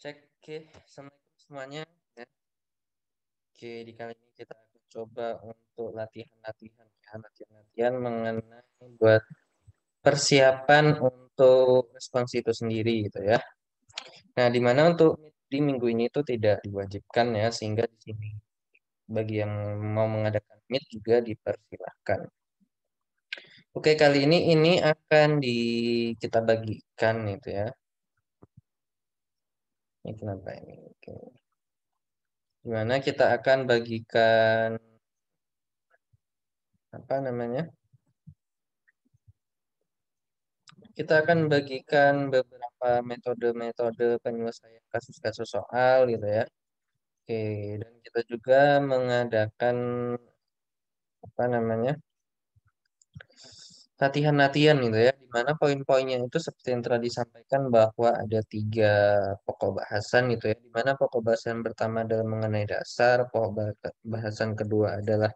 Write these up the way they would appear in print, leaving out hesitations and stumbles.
Cek, oke, assalamualaikum semuanya. Ya. Oke, di kali ini kita akan coba untuk latihan-latihan mengenai buat persiapan untuk respons itu sendiri gitu ya. Nah, di mana untuk di minggu ini itu tidak diwajibkan ya, sehingga di sini bagi yang mau mengadakan meet juga dipersilahkan. Oke, kali ini akan kita bagikan itu ya. Ini kenapa ini? Oke. Dimana kita akan bagikan apa namanya? Kita akan bagikan beberapa metode-metode penyelesaian kasus-kasus soal gitu ya. Oke, dan kita juga mengadakan apa namanya? Latihan-latihan gitu ya, di mana poin-poinnya itu seperti yang telah disampaikan bahwa ada tiga pokok bahasan gitu ya, di mana pokok bahasan pertama adalah mengenai dasar, pokok bahasan kedua adalah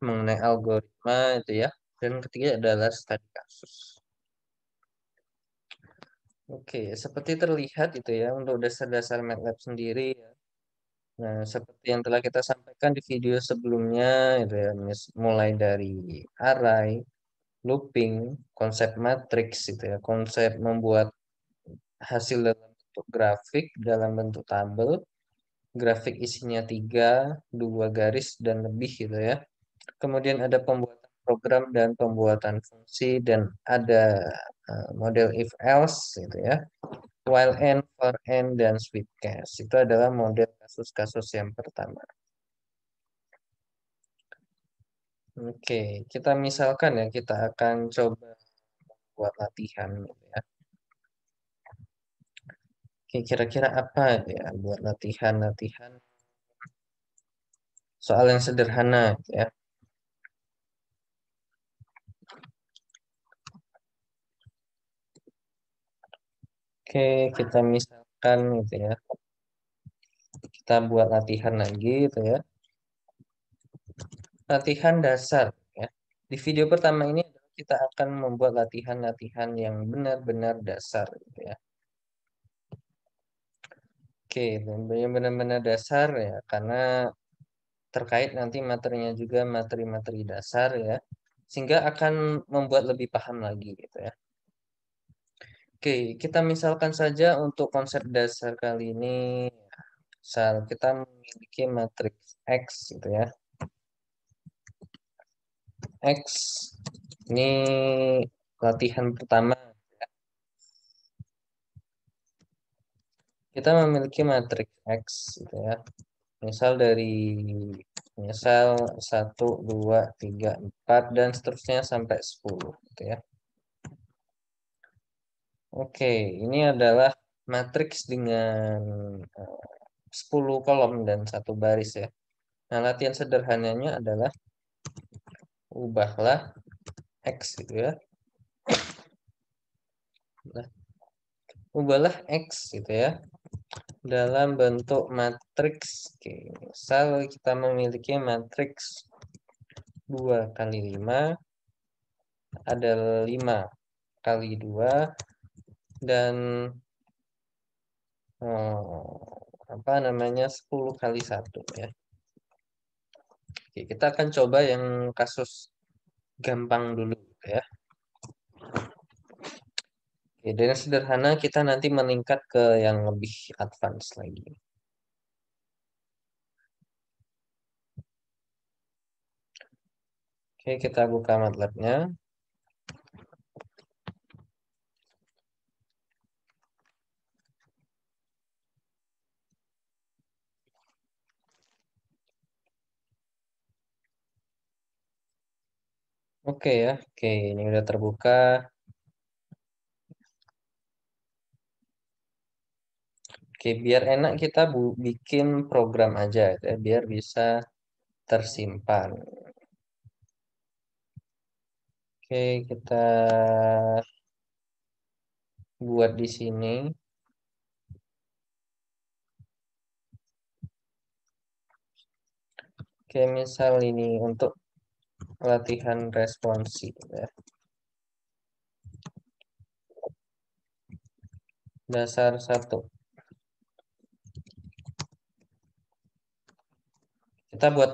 mengenai algoritma itu ya, dan ketiga adalah studi kasus. Oke, seperti terlihat itu ya untuk dasar-dasar MATLAB sendiri ya. Nah, seperti yang telah kita sampaikan di video sebelumnya itu ya, mulai dari array, looping, konsep matriks itu ya, konsep membuat hasil dalam bentuk grafik, dalam bentuk tabel, grafik isinya 3, 2 garis dan lebih gitu ya. Kemudian ada pembuatan program dan pembuatan fungsi dan ada model if else gitu ya. While and, for and, dan sweep case. Itu adalah model kasus-kasus yang pertama. Oke, kita misalkan ya, kita akan coba buat latihan gitu ya. Oke, kira-kira apa ya buat latihan-latihan soal yang sederhana gitu ya. Oke, kita misalkan gitu ya. Kita buat latihan lagi gitu ya. Latihan dasar ya. Di video pertama ini kita akan membuat latihan-latihan yang benar-benar dasar gitu ya. Oke, yang benar-benar dasar ya, karena terkait nanti materinya juga materi-materi dasar ya, sehingga akan membuat lebih paham lagi gitu ya. Oke, kita misalkan saja untuk konsep dasar kali ini, misal kita memiliki matriks X gitu ya. X ini latihan pertama. Kita memiliki matriks X gitu ya. Misal dari misal 1, 2, 3, 4 dan seterusnya sampai 10 gitu ya. Oke, ini adalah matriks dengan 10 kolom dan 1 baris ya. Nah, latihan sederhananya adalah ubahlah X gitu ya. Nah, ubahlah X gitu ya dalam bentuk matriks. Oke, misal kita memiliki matriks 2 kali 5 ada 5 kali 2 dan apa namanya 10 kali 1 ya. Oke, kita akan coba yang kasus gampang dulu ya. Oke, dari sederhana kita nanti meningkat ke yang lebih advance lagi. Oke, kita buka MATLAB-nya. Oke ya, oke ini udah terbuka. Oke, biar enak kita bikin program aja ya, biar bisa tersimpan. Oke, kita buat di sini. Oke, misal ini untuk latihan responsif ya. Dasar 1. Kita buat,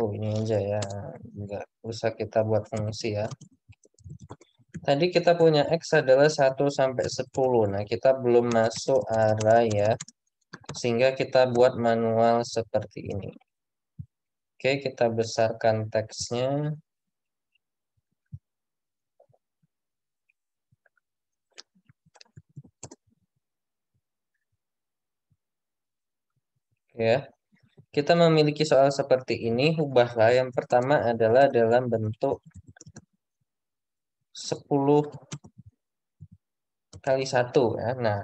oh ini aja ya, nggak usah kita buat fungsi ya. Tadi kita punya X adalah 1 sampai 10. Nah, kita belum masuk array ya, sehingga kita buat manual seperti ini. Oke, kita besarkan teksnya. Ya, kita memiliki soal seperti ini, ubahlah. Yang pertama adalah dalam bentuk 10 kali 1 ya. Nah,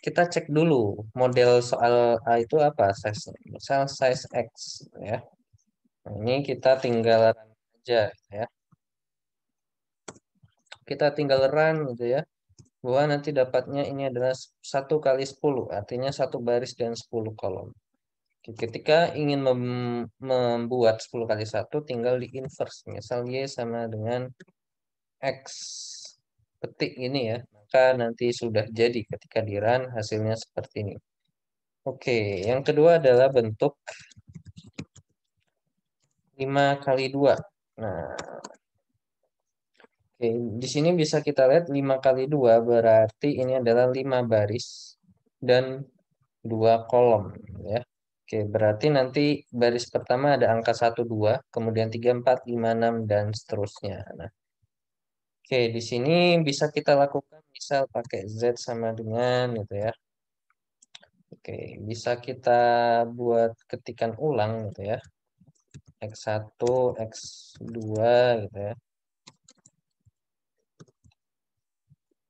kita cek dulu model soal A itu apa size. Misal size X ya. Nah, ini kita tinggal run aja ya. Kita tinggal run gitu ya. Bahwa nanti dapatnya ini adalah 1 kali 10, artinya 1 baris dan 10 kolom. Oke, ketika ingin membuat 10 kali 1, tinggal di inverse. Misal Y sama dengan X petik ini ya. Maka nanti sudah jadi ketika di run hasilnya seperti ini. Oke, yang kedua adalah bentuk 5 kali 2. Nah, oke, di sini bisa kita lihat 5 kali 2 berarti ini adalah 5 baris dan 2 kolom ya. Oke, berarti nanti baris pertama ada angka 1, 2, kemudian 3, 4, 5, 6, dan seterusnya. Nah, oke, di sini bisa kita lakukan misal pakai Z sama dengan gitu ya. Oke, bisa kita buat ketikan ulang gitu ya. X1, X2 gitu ya.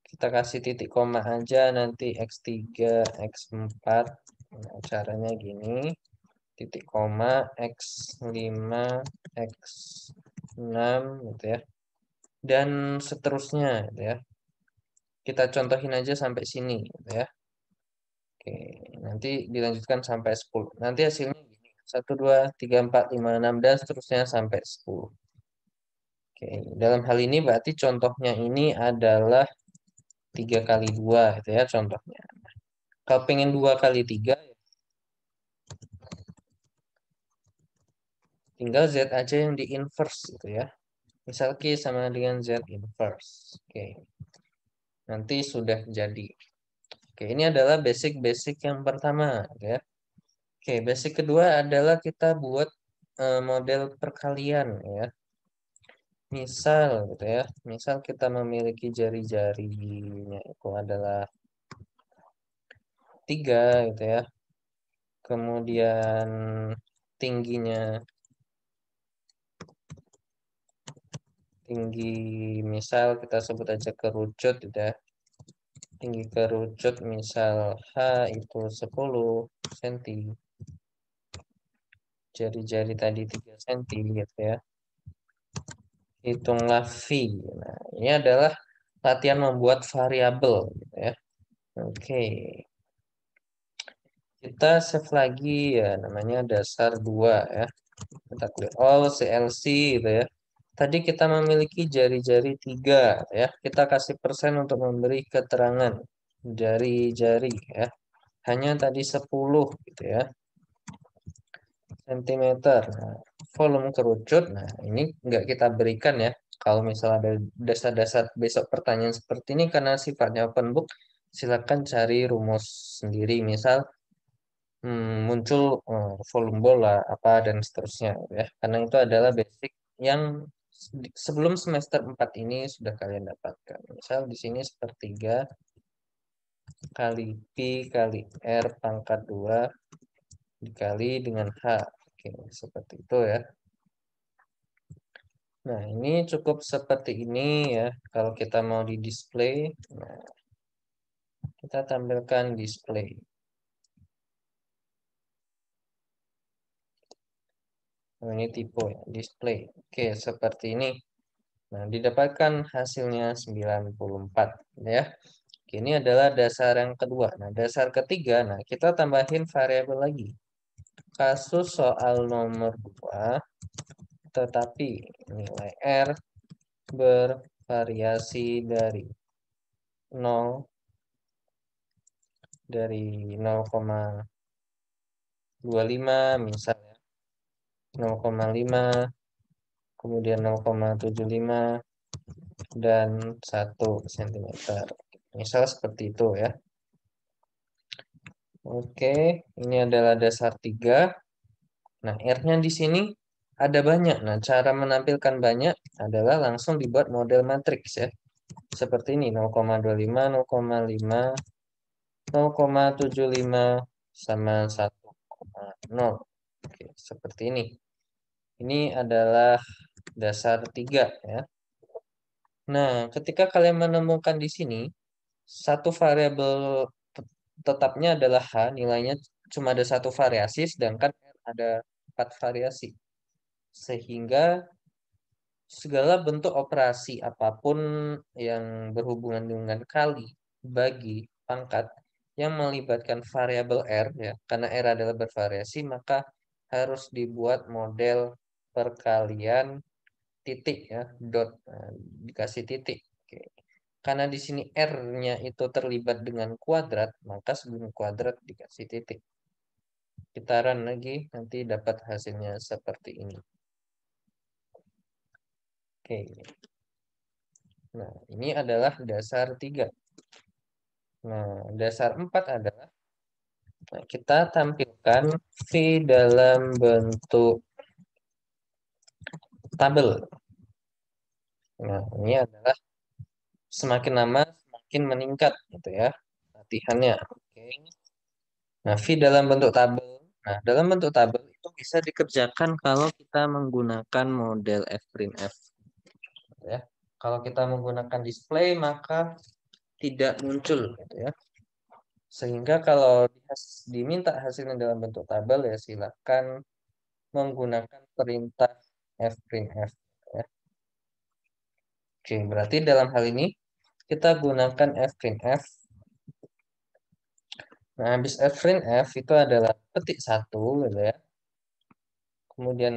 Kita kasih titik koma aja nanti X3, X4. Nah, caranya gini. Titik koma X5, X6 gitu ya. Dan seterusnya gitu ya. Kita contohin aja sampai sini gitu ya. Oke, nanti dilanjutkan sampai 10. Nanti hasilnya gini. 1, 2, 3, 4, 5, 6, dan seterusnya sampai 10. Oke, dalam hal ini berarti contohnya ini adalah 3 kali 2 gitu ya contohnya. Kalau pengen 2 kali 3, tinggal Z aja yang di inverse gitu ya. Misal Q sama dengan Z inverse. Oke, nanti sudah jadi. Oke, ini adalah basic-basic yang pertama ya. Oke, basic kedua adalah kita buat model perkalian ya. Misal gitu ya. Misal kita memiliki jari-jarinya itu adalah 3 gitu ya. Kemudian tingginya tinggi, misal kita sebut aja kerucut gitu ya. Tinggi kerucut misal H itu 10 cm. Jari-jari tadi 3 cm gitu ya. Hitunglah V. Nah, ini adalah latihan membuat variabel gitu ya. Oke. Kita save lagi ya, namanya dasar 2 ya. Kita klik all CLC gitu ya. Tadi kita memiliki jari-jari 3 ya. Kita kasih persen untuk memberi keterangan jari-jari ya. Hanya tadi 10 gitu ya. Sentimeter. Nah, volume kerucut. Nah, ini nggak kita berikan ya. Kalau misalnya ada dasar-dasar besok pertanyaan seperti ini karena sifatnya open book, silakan cari rumus sendiri. Misal muncul volume bola apa dan seterusnya ya. Karena itu adalah basic yang sebelum semester 4 ini sudah kalian dapatkan. Misal di sini sepertiga kali Pi kali R pangkat 2 dikali dengan H. Oke, seperti itu ya. Nah, ini cukup seperti ini ya. Kalau kita mau di display, nah, kita tampilkan display. Nah, ini tipe ya, display. Oke, seperti ini. Nah, didapatkan hasilnya 94 ya. Oke, ini adalah dasar yang kedua. Nah, dasar ketiga, nah kita tambahin variabel lagi. Kasus soal nomor 2, tetapi nilai R bervariasi dari 0 dari 0,25 misalnya 0,5, kemudian 0,75 dan 1 cm. Misal seperti itu ya. Oke, ini adalah dasar 3. Nah, R-nya di sini ada banyak. Nah, cara menampilkan banyak adalah langsung dibuat model matriks ya. Seperti ini, 0,25, 0,5, 0,75 sama 1,0. Oke, seperti ini. Ini adalah dasar 3 ya. Nah, ketika kalian menemukan di sini satu variabel tetapnya adalah H, nilainya cuma ada satu variasi, sedangkan R ada 4 variasi. Sehingga segala bentuk operasi apapun yang berhubungan dengan kali, bagi, pangkat, yang melibatkan variabel R, ya, karena R adalah bervariasi, maka harus dibuat model perkalian titik ya, dot, nah, dikasih titik. Oke. Karena di sini R-nya itu terlibat dengan kuadrat, maka sebelum kuadrat dikasih titik. Kita run lagi, nanti dapat hasilnya seperti ini. Oke. Nah, ini adalah dasar 3. Nah, dasar 4 adalah kita tampilkan V dalam bentuk tabel. Nah, ini adalah semakin lama semakin meningkat gitu ya latihannya. Oke. Nah, V dalam bentuk tabel. Nah, dalam bentuk tabel itu bisa dikerjakan kalau kita menggunakan model fprintf ya. Kalau kita menggunakan display maka tidak muncul gitu ya. Sehingga kalau diminta hasilnya dalam bentuk tabel ya silakan menggunakan perintah fprintf ya. Oke, berarti dalam hal ini kita gunakan fprintf. Nah, habis fprintf itu adalah petik satu gitu ya. Kemudian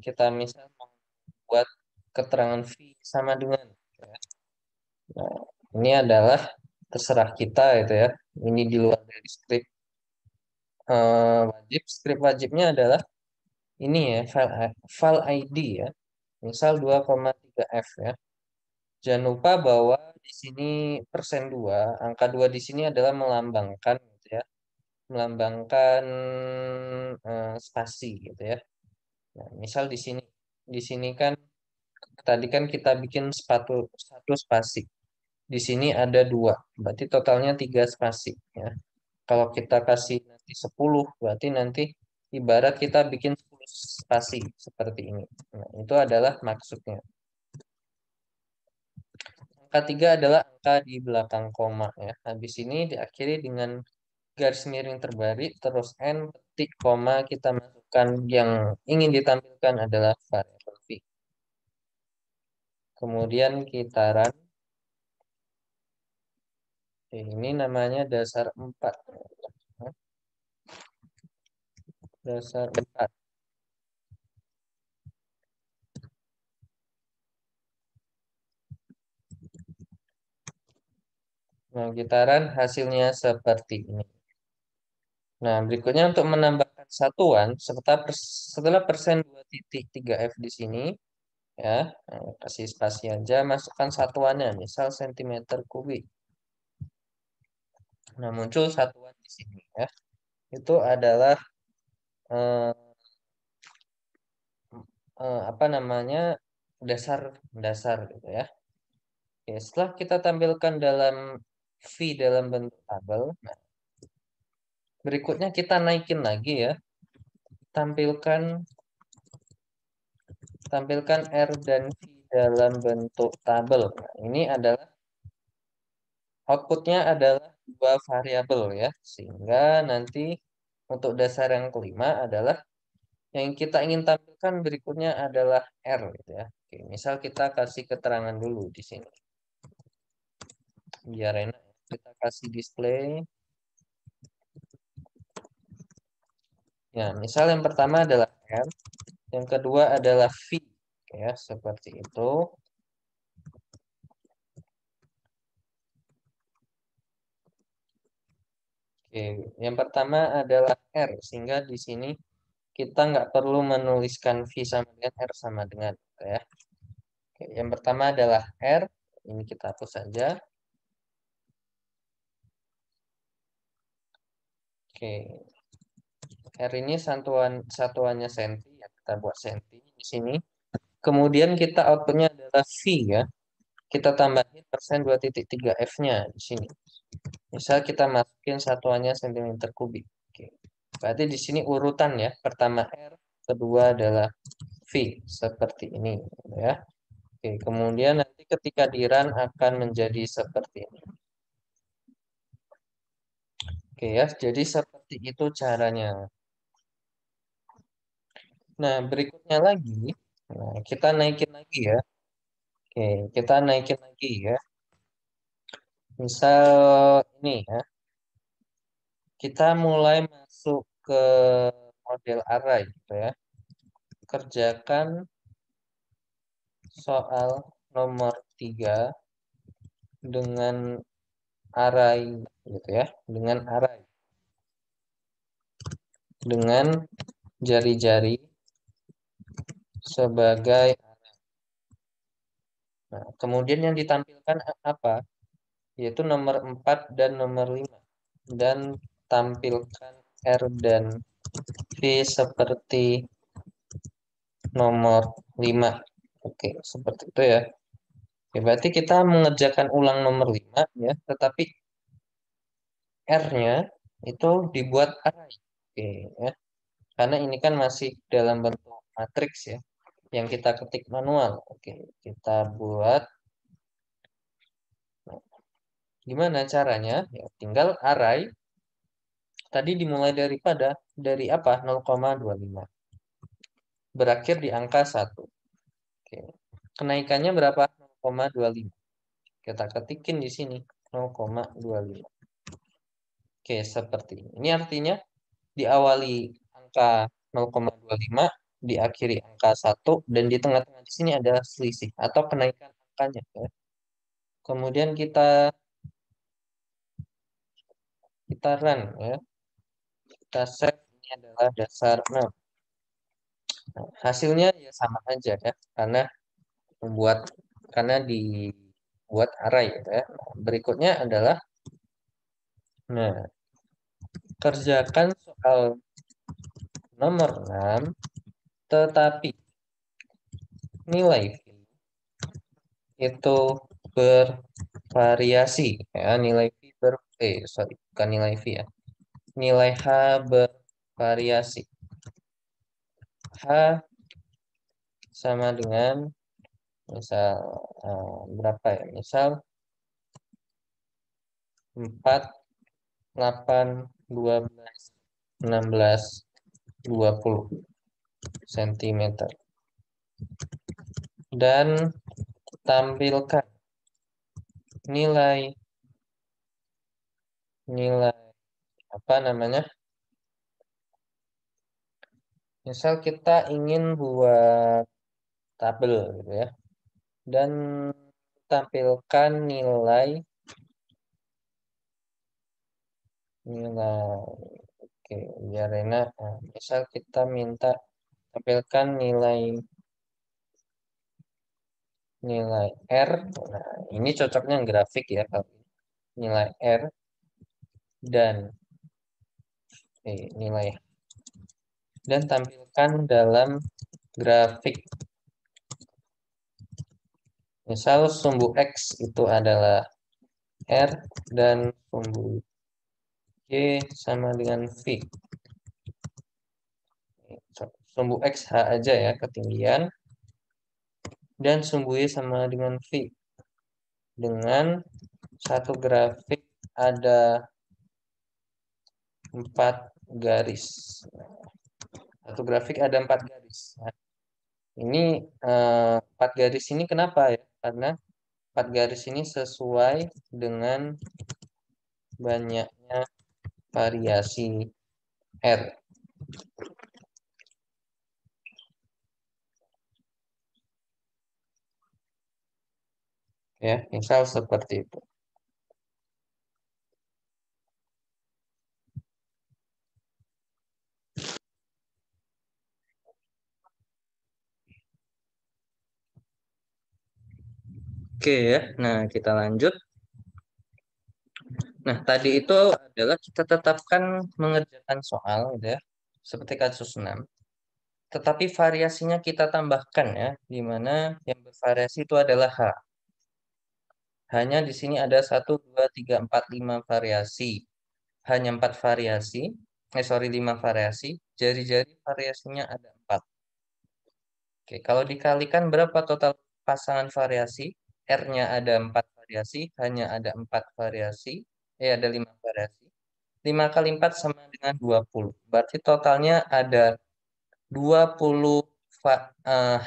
kita misal membuat keterangan V sama dengan gitu ya. Nah, ini adalah terserah kita itu ya. Ini di luar dari script wajib. Script wajibnya adalah ini ya, file ID ya. Misal 2,3F ya. Jangan lupa bahwa di sini persen 2, angka 2 di sini adalah melambangkan gitu ya. Melambangkan spasi gitu ya. Nah, misal di sini kan tadi kan kita bikin satu spasi. Di sini ada 2, berarti totalnya 3 spasi ya. Kalau kita kasih nanti 10, berarti nanti ibarat kita bikin 10 spasi seperti ini. Nah, itu adalah maksudnya. Angka 3 adalah angka di belakang koma ya. Habis ini diakhiri dengan garis miring terbalik, terus N petik koma kita masukkan yang ingin ditampilkan adalah variabel V. Kemudian kita run. Ini namanya dasar 4. Dasar 4. Nah, kita run hasilnya seperti ini. Nah, berikutnya untuk menambahkan satuan setelah persen 2,3F di sini ya, kasih spasi aja, masukkan satuannya, misal cm kubik. Nah, muncul satuan di sini ya. Itu adalah eh, apa namanya? dasar gitu ya. Oke, setelah kita tampilkan dalam V dalam bentuk tabel, nah, berikutnya kita naikin lagi ya. Tampilkan tampilkan R dan V dalam bentuk tabel. Nah, ini adalah outputnya adalah dua variabel ya, sehingga nanti untuk dasar yang kelima adalah yang kita ingin tampilkan berikutnya adalah R gitu ya. Oke, misal kita kasih keterangan dulu di sini. Biar enak, kita kasih display. Ya, misal yang pertama adalah R, yang kedua adalah V. Oke, ya, seperti itu. Oke, yang pertama adalah R, sehingga di sini kita nggak perlu menuliskan V sama dengan R sama dengan ya. Oke, yang pertama adalah R. Ini kita hapus saja. Oke, R ini satuannya senti ya. Kita buat senti di sini. Kemudian kita outputnya adalah V ya. Kita tambahin persen 2,3 F-nya di sini. Misal kita masukin satuannya sentimeter kubik. Oke. Berarti di sini urutan ya. Pertama R, kedua adalah V seperti ini ya. Oke, kemudian nanti ketika di run akan menjadi seperti ini. Oke ya, jadi seperti itu caranya. Nah, berikutnya lagi, nah, kita naikin lagi ya. Oke, kita naikin lagi ya. Misal ini ya, kita mulai masuk ke model array gitu ya. Kerjakan soal nomor 3 dengan array gitu ya, dengan array, dengan jari-jari sebagai. Nah, kemudian yang ditampilkan apa? Yaitu nomor 4 dan nomor 5. Dan tampilkan R dan V seperti nomor 5. Oke, seperti itu ya. Oke, berarti kita mengerjakan ulang nomor 5 ya, tetapi R-nya itu dibuat array. Oke, ya. Karena ini kan masih dalam bentuk matriks ya, yang kita ketik manual. Oke, kita buat. Nah, gimana caranya? Ya, tinggal array tadi dimulai dari apa? 0,25. Berakhir di angka 1. Oke. Kenaikannya berapa? 0,25. Kita ketikin di sini 0,25. Oke, seperti ini. Ini artinya diawali angka 0,25, diakhiri angka 1, dan di tengah-tengah di sini ada selisih atau kenaikan angkanya ya. Kemudian kita run ya. Kita set ini adalah dasar 6. Nah, hasilnya ya sama aja ya, membuat karena dibuat array ya. Nah, berikutnya adalah nah, kerjakan soal nomor 6 tetapi nilai itu bervariasi ya, nilai V sorry, bukan nilai V ya. Nilai H bervariasi. H sama dengan misal berapa ya? Misal 4, 8, 12, 16, 20 cm. Dan tampilkan nilai nilai apa namanya? Misal kita ingin buat tabel gitu ya. Dan tampilkan nilai oke biar enak. Nah, misal kita minta tampilkan nilai R. Nah, ini cocoknya grafik ya kalau nilai R dan nilai dan tampilkan dalam grafik. Misal sumbu X itu adalah R dan sumbu Y sama dengan V. Sumbu X H aja ya ketinggian dan sumbu Y sama dengan V. Dengan satu grafik ada 4 garis. Satu grafik ada 4 garis. Nah, ini 4 garis ini kenapa ya? Karena 4 garis ini sesuai dengan banyaknya variasi R. Ya, misal seperti itu. Oke ya, nah kita lanjut. Nah, tadi itu adalah kita tetapkan mengerjakan soal, gitu ya, seperti kasus 6. Tetapi variasinya kita tambahkan ya, di mana yang bervariasi itu adalah H. Hanya di sini ada 1, 2, 3, 4, 5 variasi. Hanya 4 variasi. Sorry, 5 variasi. Jari-jari variasinya ada 4. Oke, kalau dikalikan berapa total pasangan variasi? R-nya ada 4 variasi, hanya ada 4 variasi. Ada 5 variasi. 5 kali 4 sama dengan 20. Berarti totalnya ada 20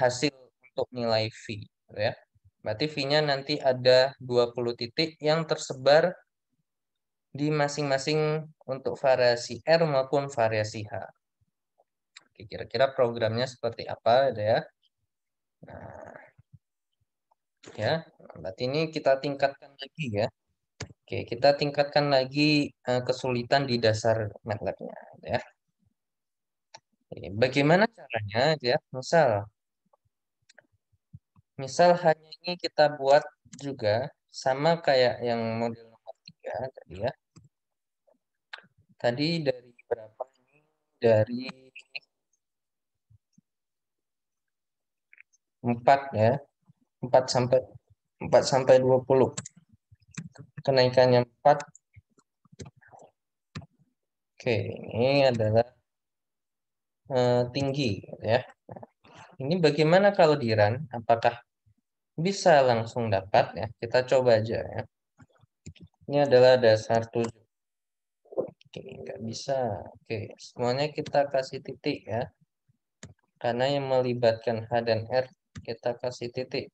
hasil untuk nilai V. Gitu ya. Berarti V-nya nanti ada 20 titik yang tersebar di masing-masing untuk variasi R maupun variasi H. Oke, kira-kira programnya seperti apa gitu ya. Nah, ya, berarti ini kita tingkatkan lagi ya. Oke, kita tingkatkan lagi kesulitan di dasar MATLAB-nya ya. Oke, bagaimana caranya ya? Misal hanya ini kita buat juga sama kayak yang model nomor 3 tadi ya. Tadi dari berapa ini? Dari 4 ya. 4 sampai 20. Kenaikannya 4. Oke, ini adalah tinggi ya. Ini bagaimana kalau di run? Apakah bisa langsung dapat ya? Kita coba aja ya. Ini adalah dasar 7. Oke, nggak bisa. Oke, semuanya kita kasih titik ya. Karena yang melibatkan H dan R, kita kasih titik.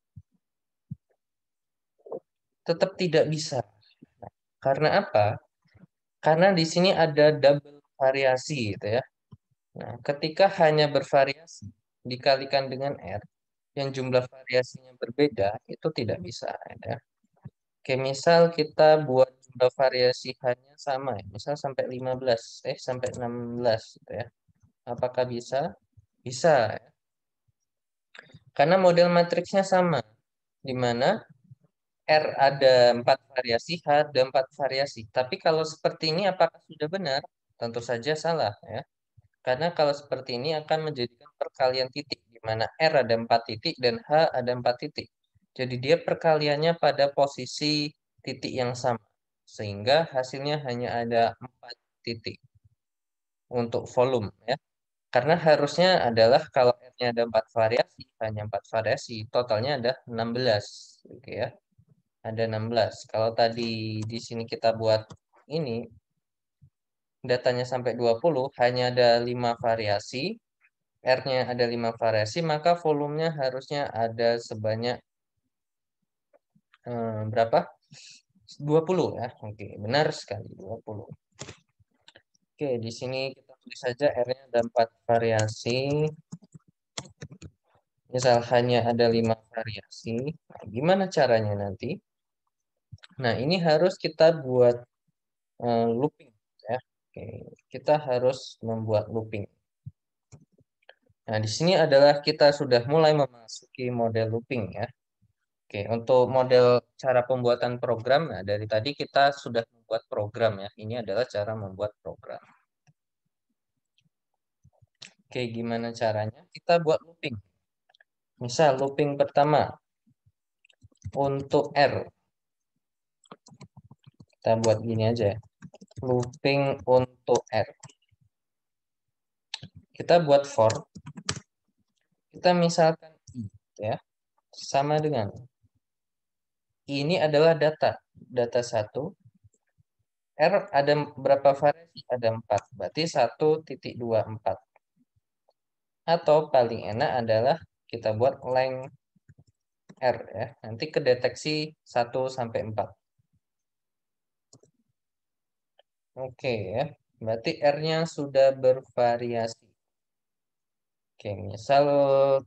Tetap tidak bisa. Karena apa? Karena di sini ada double variasi gitu ya. Nah, ketika hanya bervariasi dikalikan dengan R, yang jumlah variasinya berbeda, itu tidak bisa ya. Oke, misal kita buat jumlah variasi hanya sama ya. Misal sampai 15, sampai 16 gitu ya. Apakah bisa? Bisa ya. Karena model matriksnya sama, di mana R ada 4 variasi, H ada 4 variasi. Tapi kalau seperti ini apakah sudah benar? Tentu saja salah ya. Karena kalau seperti ini akan menjadikan perkalian titik, di mana R ada 4 titik dan H ada 4 titik. Jadi dia perkaliannya pada posisi titik yang sama. Sehingga hasilnya hanya ada 4 titik untuk volume ya. Karena harusnya adalah kalau R-nya ada 4 variasi, hanya 4 variasi, totalnya ada 16. Oke ya. Ada 16. Kalau tadi di sini kita buat ini, datanya sampai 20, hanya ada 5 variasi, R-nya ada 5 variasi, maka volumenya harusnya ada sebanyak berapa? 20 ya. Oke, benar sekali 20. Oke, di sini kita tulis saja R-nya ada 4 variasi. Misal hanya ada 5 variasi. Nah, gimana caranya nanti? Nah, ini harus kita buat looping ya. Oke, kita harus membuat looping. Nah, di sini adalah kita sudah mulai memasuki model looping ya. Oke, untuk model cara pembuatan program, nah dari tadi kita sudah membuat program ya. Ini adalah cara membuat program. Oke, gimana caranya? Kita buat looping. Misal looping pertama untuk R. Kita buat gini aja ya. Looping untuk R. Kita buat for. Kita misalkan I ya. Sama dengan ini adalah data. Data 1. R ada berapa variasi? Ada 4. Berarti 1,24. Atau paling enak adalah kita buat length R ya. Nanti kedeteksi 1 sampai 4. Oke ya. Berarti R-nya sudah bervariasi. Oke, misal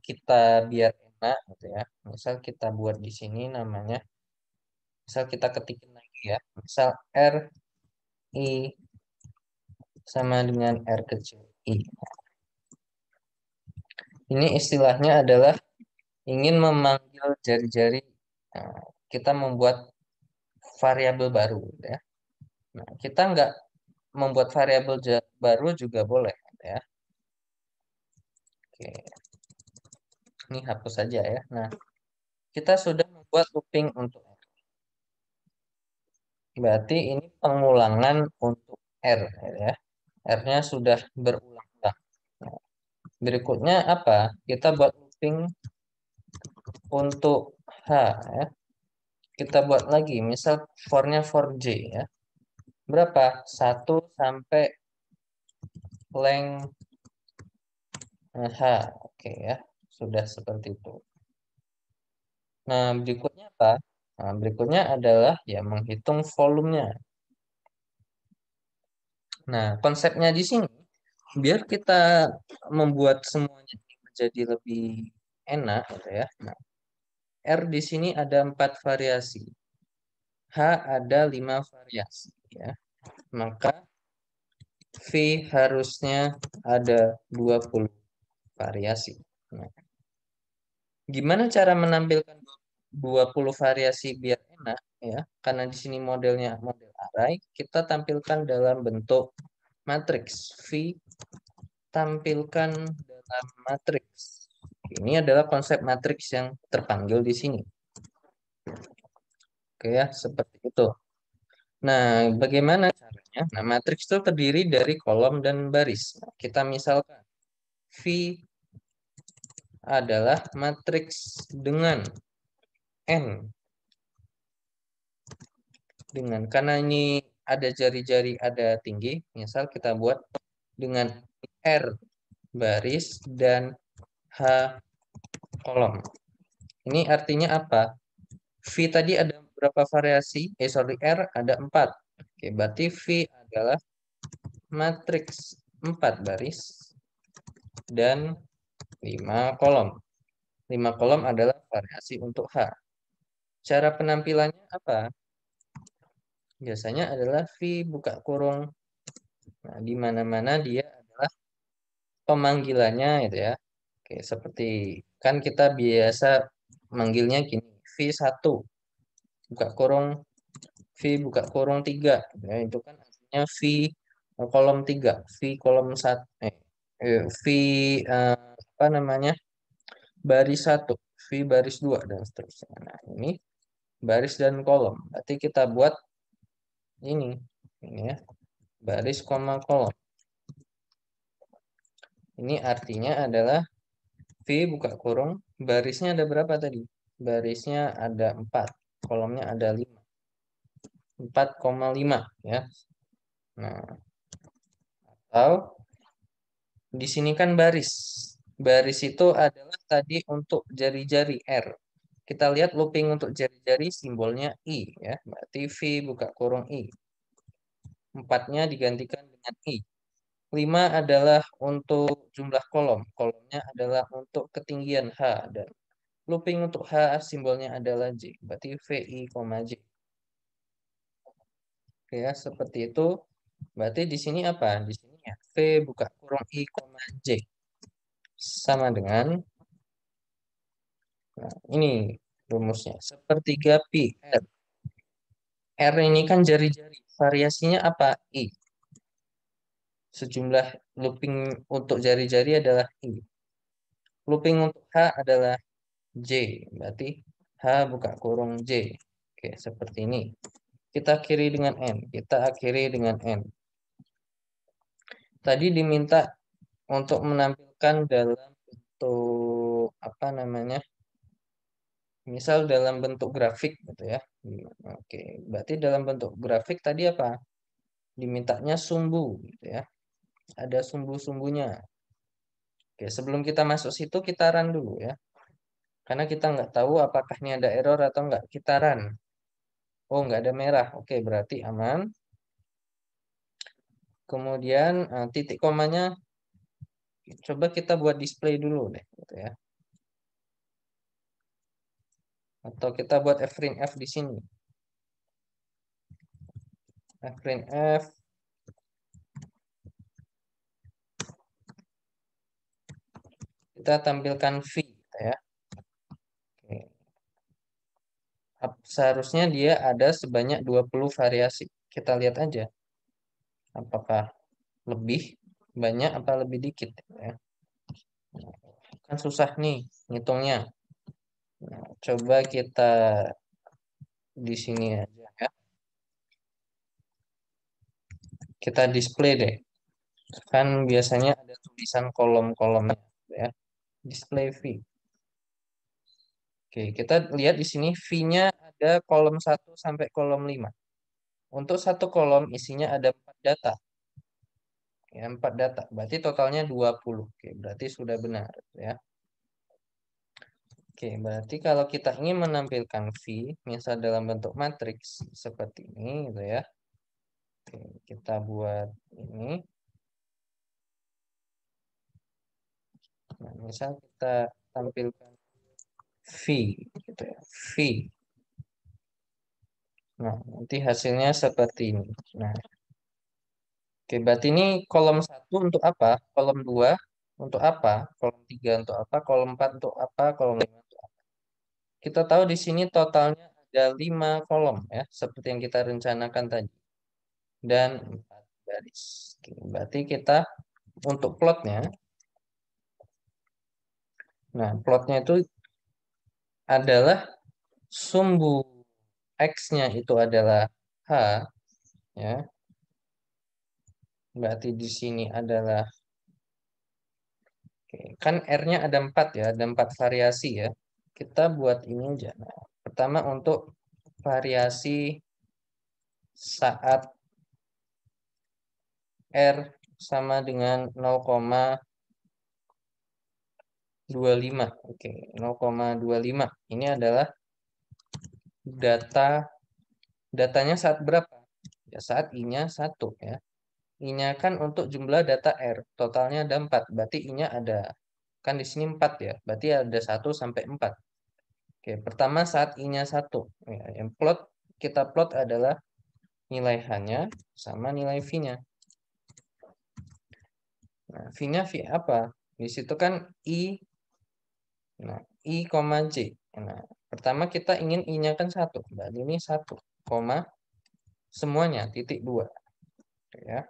kita biar enak gitu ya. Misal kita buat di sini namanya. Misal kita ketikin lagi ya. Misal R I sama dengan R kecil I. Ini istilahnya adalah ingin memanggil jari-jari. Nah, kita membuat variabel baru ya. Nah, kita nggak membuat variabel baru juga boleh ya. Oke, ini hapus saja ya. Nah, kita sudah membuat looping untuk R. Berarti ini pengulangan untuk R ya. R-nya sudah berulang-ulang. Nah, berikutnya apa? Kita buat looping untuk H ya. Kita buat lagi, misal for-nya for J ya. Berapa? 1 sampai length H. Oke ya. Sudah seperti itu. Nah, berikutnya apa? Nah, berikutnya adalah ya menghitung volumenya. Nah, konsepnya di sini biar kita membuat semuanya ini menjadi lebih enak gitu ya. Nah, R di sini ada 4 variasi. H ada 5 variasi ya. Maka V harusnya ada 20 variasi. Nah, gimana cara menampilkan 20 variasi biar enak ya? Karena di sini modelnya model array, kita tampilkan dalam bentuk matriks. V tampilkan dalam matriks. Ini adalah konsep matriks yang terpanggil di sini. Oke ya, seperti itu. Nah, bagaimana caranya? Nah, matriks itu terdiri dari kolom dan baris. Nah, kita misalkan V adalah matriks dengan N. Karena ini ada jari-jari, ada tinggi, misal kita buat dengan R baris dan H kolom. Ini artinya apa? V tadi ada berapa variasi? Sorry, R ada 4. Oke, berarti V adalah matriks 4 baris dan 5 kolom. 5 kolom adalah variasi untuk H. Cara penampilannya apa? Biasanya adalah V buka kurung. Nah, di mana-mana dia adalah pemanggilannya itu ya. Oke, seperti kan kita biasa manggilnya gini, V1 buka kurung, V buka kurung 3. Ya, itu kan artinya V kolom 3, V kolom 1, V apa namanya? Baris 1, V baris 2 dan seterusnya. Nah, ini baris dan kolom. Berarti kita buat ini ya, baris koma kolom. Ini artinya adalah V buka kurung, barisnya ada berapa tadi? Barisnya ada 4, kolomnya ada 5. 4,5 ya. Nah, atau di sini kan baris. Baris itu adalah tadi untuk jari-jari R. Kita lihat looping untuk jari-jari simbolnya I ya. Berarti V buka kurung I. 4-nya digantikan dengan I. 5 adalah untuk jumlah kolom. Kolomnya adalah untuk ketinggian H. Dan looping untuk H simbolnya adalah J. Berarti VI, J. Oke ya, seperti itu. Berarti di sini apa? Di sini ya. V buka kurung I, J. Sama dengan, nah, ini rumusnya. Sepertiga pi R. R ini kan jari-jari. Variasinya apa? I. Sejumlah looping untuk jari-jari adalah I. Looping untuk H adalah J. Berarti H buka kurung J. Oke, seperti ini. Kita akhiri dengan N. Kita akhiri dengan N. Tadi diminta untuk menampilkan dalam bentuk apa namanya? Misal dalam bentuk grafik gitu ya. Oke, berarti dalam bentuk grafik tadi apa? Dimintanya sumbu gitu ya. Ada sumbu-sumbunya. Oke, sebelum kita masuk situ kita run dulu ya. Karena kita nggak tahu apakah ini ada error atau nggak. Kita run. Oh, nggak ada merah. Oke, berarti aman. Kemudian titik komanya coba kita buat display dulu deh gitu ya. Atau kita buat f-print_f di sini. F-print_f kita tampilkan V gitu ya. Oke. Seharusnya dia ada sebanyak 20 variasi. Kita lihat aja apakah lebih banyak apa lebih dikit ya. Kan susah nih ngitungnya. Nah, coba kita di sini aja ya. Kita display deh. Kan biasanya ada tulisan kolom-kolomnya ya. Display V. Oke, kita lihat di sini V-nya ada kolom 1 sampai kolom 5. Untuk satu kolom isinya ada 4 data. Ya, 4 data. Berarti totalnya 20. Oke, berarti sudah benar ya. Oke, berarti kalau kita ingin menampilkan V, misal dalam bentuk matriks seperti ini gitu ya. Oke, kita buat ini. Nah, misal kita tampilkan V gitu ya. V. Nah, nanti hasilnya seperti ini. Nah, oke, berarti ini kolom 1 untuk apa? Kolom 2 untuk apa? Kolom 3 untuk apa? Kolom 4 untuk apa? Kolom 5 untuk apa? Kita tahu di sini totalnya ada 5 kolom ya, seperti yang kita rencanakan tadi. Dan 4 baris. Oke, berarti kita untuk plotnya, nah plotnya itu adalah sumbu X-nya itu adalah H, ya. Berarti di sini adalah, oke, kan R-nya ada 4 ya, ada 4 variasi ya. Kita buat ini aja. Nah, pertama untuk variasi saat R sama dengan 0,25. Oke, 0,25. Ini adalah datanya saat berapa? Ya, saat I-nya 1 ya. I-nya kan untuk jumlah data R. Totalnya ada 4. Berarti I-nya ada. Kan di sini 4 ya. Berarti ada 1 sampai 4. Oke, pertama saat I-nya 1. Ya, yang kita plot adalah nilai H-nya sama nilai V-nya. Nah, V-nya V apa? Di situ kan I, nah, I, J. Nah, pertama kita ingin I-nya kan 1. Berarti ini 1, semuanya, titik 2. Ya.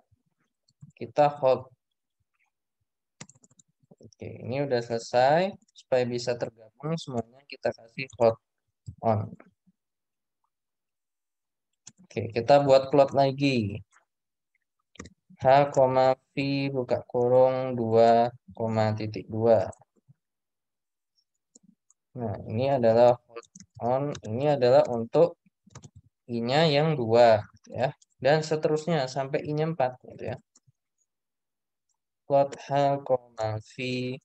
Kita hold. Oke, ini udah selesai. Supaya bisa tergabung semuanya kita kasih hold on. Oke, kita buat plot lagi. H, V buka kurung 2, titik 2. Nah, ini adalah hold on. Ini adalah untuk I-nya yang 2 ya. Dan seterusnya sampai I-nya 4 gitu ya. Plot H, V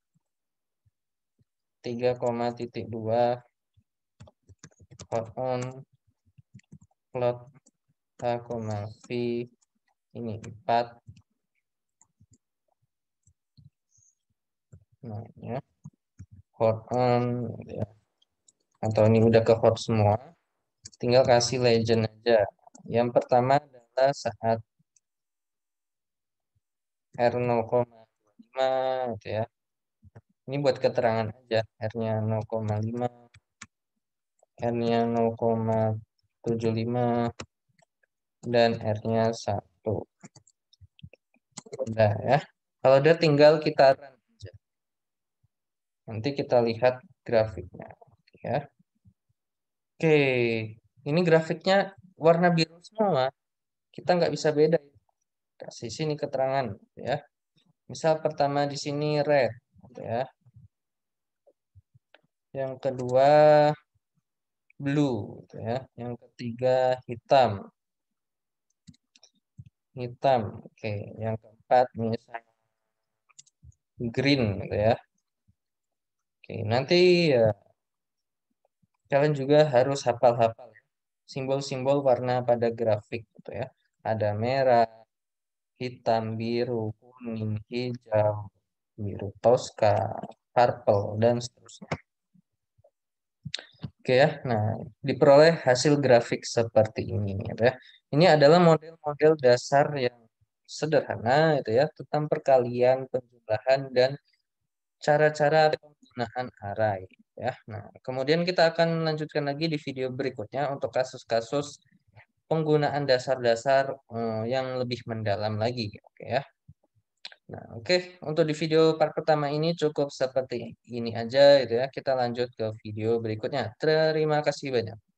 3, titik 2 hold on plot H, V ini 4. Nah, ya. Hold on gitu ya. Atau ini udah ke hold semua. Tinggal kasih legend aja. Yang pertama adalah saat R 0,25 gitu ya. Ini buat keterangan aja. R-nya 0,5, R-nya 0,75, dan R-nya 1. Udah ya. Kalau udah tinggal kita run aja. Nanti kita lihat grafiknya. Ya. Oke, ini grafiknya warna biru semua. Kita nggak bisa beda. Kasih sini keterangan ya. Misal pertama di sini red ya. Yang kedua blue gitu ya. Yang ketiga hitam. Hitam. Oke, yang keempat misalnya green gitu ya. Oke, nanti ya kalian juga harus hafal-hafal ya, simbol-simbol warna pada grafik gitu ya. Ada merah, hitam, biru, kuning, hijau, biru toska, purple, dan seterusnya. Oke ya, nah diperoleh hasil grafik seperti ini gitu ya. Ini adalah model-model dasar yang sederhana itu ya, tentang perkalian, penjumlahan, dan cara-cara penggunaan penggunaan array ya. Nah, kemudian kita akan lanjutkan lagi di video berikutnya untuk kasus-kasus penggunaan dasar-dasar yang lebih mendalam lagi, oke ya. Nah, oke, untuk di video part pertama ini cukup seperti ini aja gitu ya. Kita lanjut ke video berikutnya. Terima kasih banyak.